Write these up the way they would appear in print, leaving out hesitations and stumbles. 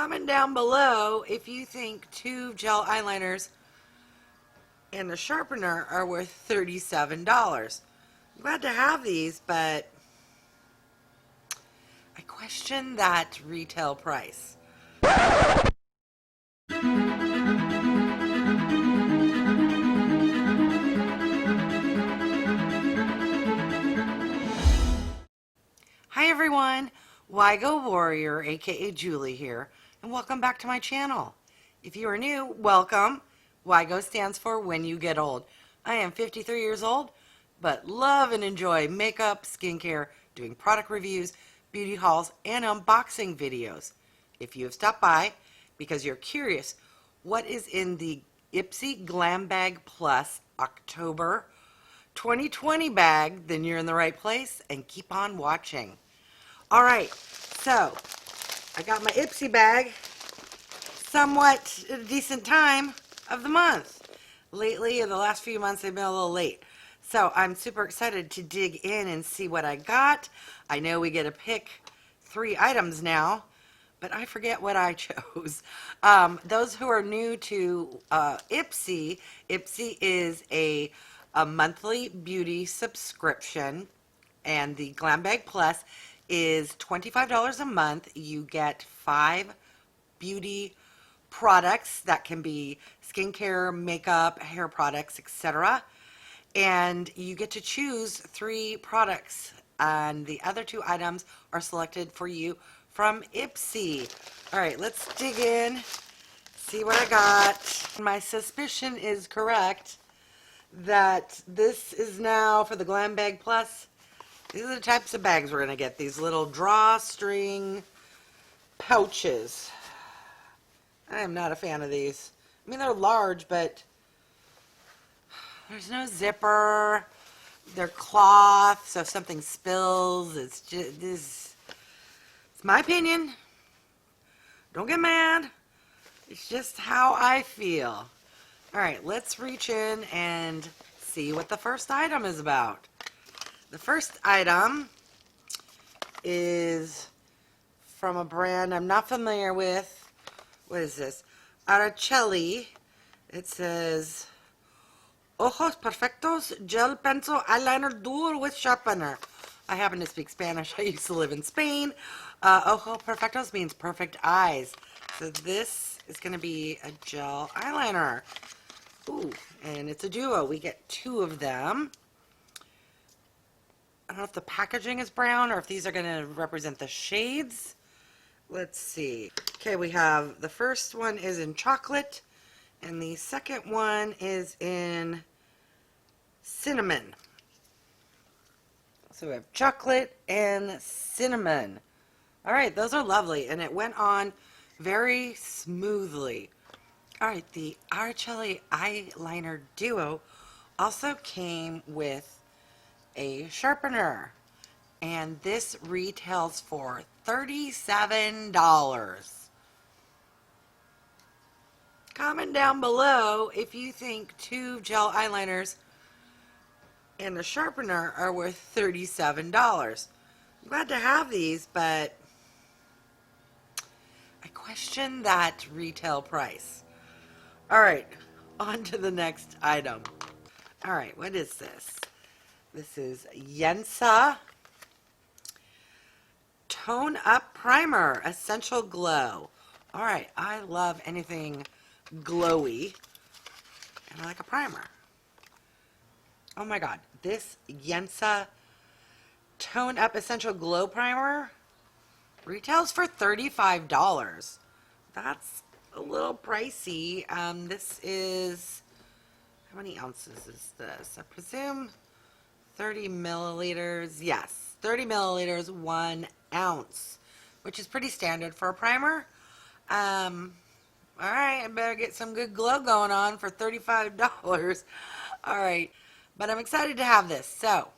Comment down below if you think 2 gel eyeliners and the sharpener are worth $37. I'm glad to have these, but I question that retail price. Hi everyone, YGO Warrior aka Julie here, and welcome back to my channel. If you are new, welcome. YGO stands for When You Get Old. I am 53 years old, but love and enjoy makeup, skincare, doing product reviews, beauty hauls, and unboxing videos. If you have stopped by because you're curious what is in the Ipsy Glam Bag Plus October 2020 bag, then you're in the right place, and keep on watching. Alright, so I got my Ipsy bag somewhat at a decent time of the month. Lately, in the last few months, they've been a little late. So I'm super excited to dig in and see what I got. I know we get to pick 3 items now, but I forget what I chose. Those who are new to Ipsy, Ipsy is a monthly beauty subscription, and the Glam Bag Plus is $25 a month. You get 5 beauty products that can be skincare, makeup, hair products, etc. And you get to choose 3 products, and the other 2 items are selected for you from Ipsy. All right, let's dig in, see what I got. My suspicion is correct that this is now for the Glam Bag Plus. These are the types of bags we're going to get. These little drawstring pouches. I am not a fan of these. I mean, they're large, but there's no zipper. They're cloth, so if something spills, it's just this. It's my opinion. Don't get mad. It's just how I feel. All right, let's reach in and see what the first item is about. The first item is from a brand I'm not familiar with. What is this? Araceli. It says Ojos Perfectos Gel Pencil Eyeliner Dual with Sharpener. I happen to speak Spanish. I used to live in Spain. Ojos Perfectos means perfect eyes. So this is going to be a gel eyeliner. Ooh, and it's a duo. We get 2 of them. I don't know if the packaging is brown or if these are going to represent the shades. Let's see. Okay, we have the first one is in chocolate, and the second one is in cinnamon. So we have chocolate and cinnamon. All right, those are lovely, and it went on very smoothly. All right, the Araceli Eyeliner Duo also came with a sharpener, and this retails for $37. Comment down below if you think 2 gel eyeliners and the sharpener are worth $37. I'm glad to have these, but I question that retail price. All right, on to the next item. All right, what is this? This is YENSA Tone Up Primer Essential Glow. All right, I love anything glowy, and I like a primer. Oh my god, this YENSA Tone Up Essential Glow Primer retails for $35. That's a little pricey. This is, how many ounces is this? I presume 30 milliliters. Yes, 30 milliliters, 1 ounce, which is pretty standard for a primer. All right, I better get some good glow going on for $35. All right, but I'm excited to have this. So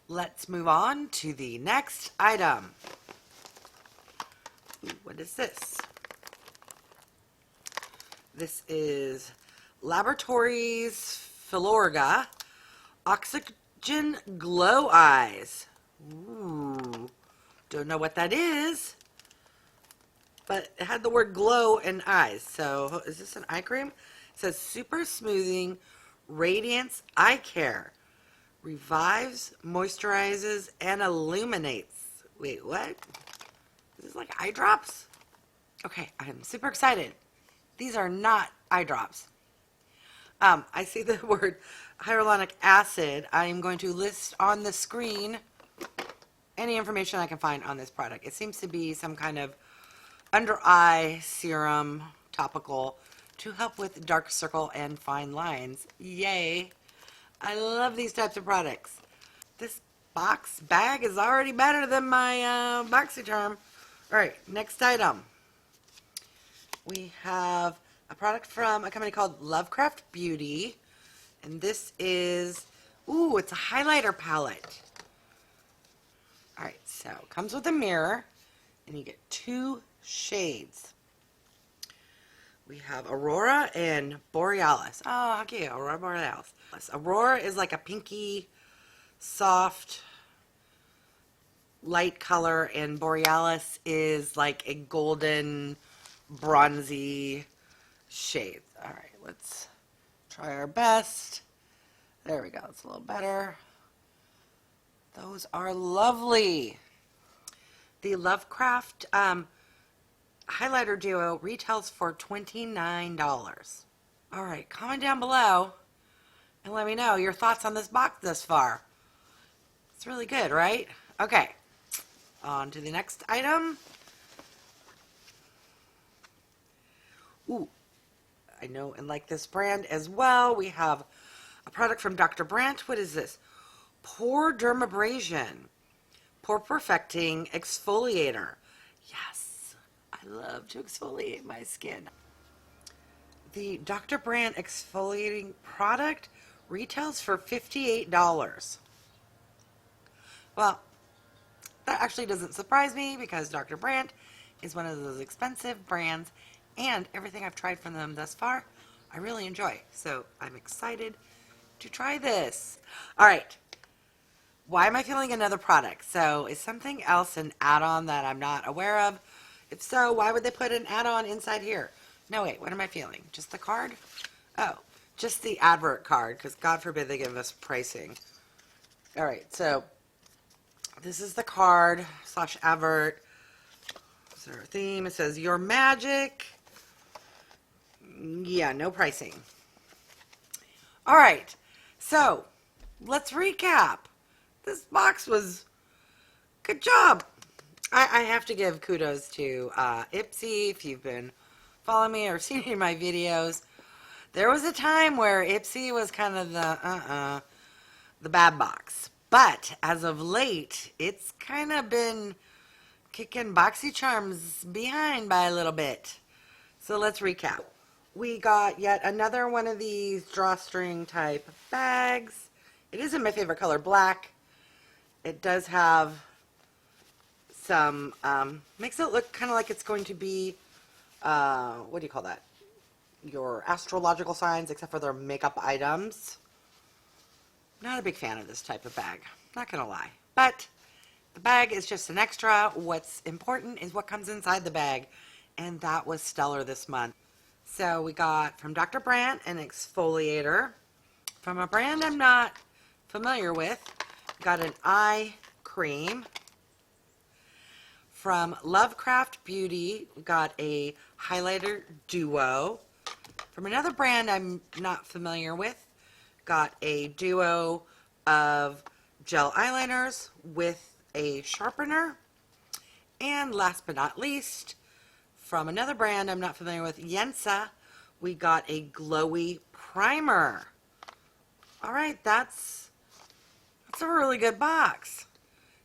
let's move on to the next item. Ooh, what is this? This is LABORATOIRES FILORGA Oxygen Glow Eyes. Ooh, don't know what that is. but it had the word glow in eyes. So is this an eye cream? It says super smoothing radiance eye care. Revives, moisturizes, and illuminates. Wait, what? Is this like eye drops? Okay, I'm super excited. These are not eye drops. I see the word hyaluronic acid. I'm going to list on the screen any information I can find on this product. It seems to be some kind of under eye serum topical to help with dark circle and fine lines. Yay. I love these types of products. This bag is already better than my BoxyCharm. All right, next item. We have a product from a company called LOVE+CRAFT+BEAUTY. And this is, ooh, it's a highlighter palette. All right, so it comes with a mirror, and you get 2 shades. We have Aurora and Borealis. Oh, how cute, Aurora Borealis. Aurora is like a pinky, soft, light color, and Borealis is like a golden, bronzy shade. All right, let's try our best. There we go, it's a little better. Those are lovely. The LOVE+CRAFT highlighter duo retails for $29. All right, comment down below and let me know your thoughts on this box thus far. It's really good, right? Okay, on to the next item. Ooh, I know and like this brand as well. We have a product from Dr. Brandt. What is this? PoreDermabrasion. Pore Perfecting Exfoliator. Yes, I love to exfoliate my skin. The Dr. Brandt exfoliating product retails for $58. Well, that actually doesn't surprise me because Dr. Brandt is one of those expensive brands, and everything I've tried from them thus far, I really enjoy. So I'm excited to try this. All right. Why am I feeling another product? So is something else an add-on that I'm not aware of? If so, why would they put an add-on inside here? No, wait, what am I feeling? Just the card? Oh, just the advert card, because God forbid they give us pricing. All right, so this is the card / advert. Is there a theme? It says, your magic. Yeah, no pricing. All right, so let's recap. This box was, good job. I have to give kudos to Ipsy. If you've been following me or seen my videos, there was a time where Ipsy was kind of the bad box. But as of late, it's kind of been kicking BoxyCharm's behind by a little bit. So let's recap. We got yet another one of these drawstring type bags. It isn't my favorite color, black. It does have some, makes it look kind of like it's going to be, what do you call that? Your astrological signs, except for their makeup items. Not a big fan of this type of bag, not gonna lie. But the bag is just an extra. What's important is what comes inside the bag, and that was stellar this month. So we got from Dr. Brandt an exfoliator from a brand I'm not familiar with. Got an eye cream. From LOVE+CRAFT+BEAUTY, we got a highlighter duo. From another brand I'm not familiar with, got a duo of gel eyeliners with a sharpener. And last but not least, from another brand I'm not familiar with, YENSA, we got a glowy primer. All right, that's a really good box,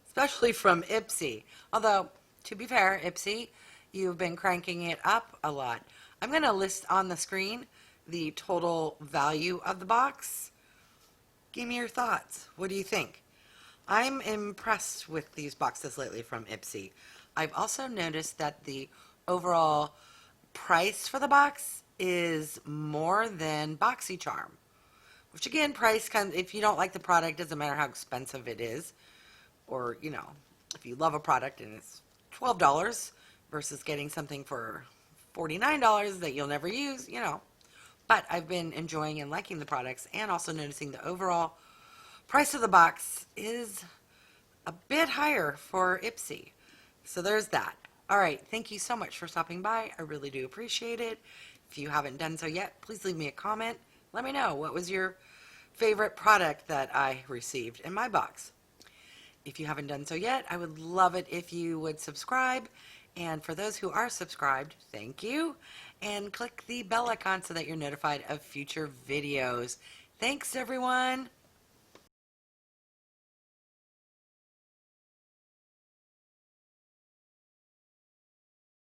especially from Ipsy. Although, to be fair, Ipsy, you've been cranking it up a lot. I'm going to list on the screen the total value of the box. Give me your thoughts. What do you think? I'm impressed with these boxes lately from Ipsy. I've also noticed that the overall price for the box is more than BoxyCharm. Which again, price can, if you don't like the product, doesn't matter how expensive it is. Or, you know, if you love a product and it's $12 versus getting something for $49 that you'll never use, you know. But I've been enjoying and liking the products, and also noticing the overall price of the box is a bit higher for Ipsy. So there's that. All right, thank you so much for stopping by. I really do appreciate it. If you haven't done so yet, please leave me a comment. Let me know what was your favorite product that I received in my box. If you haven't done so yet, I would love it if you would subscribe. And for those who are subscribed, thank you. And click the bell icon so that you're notified of future videos. Thanks, everyone.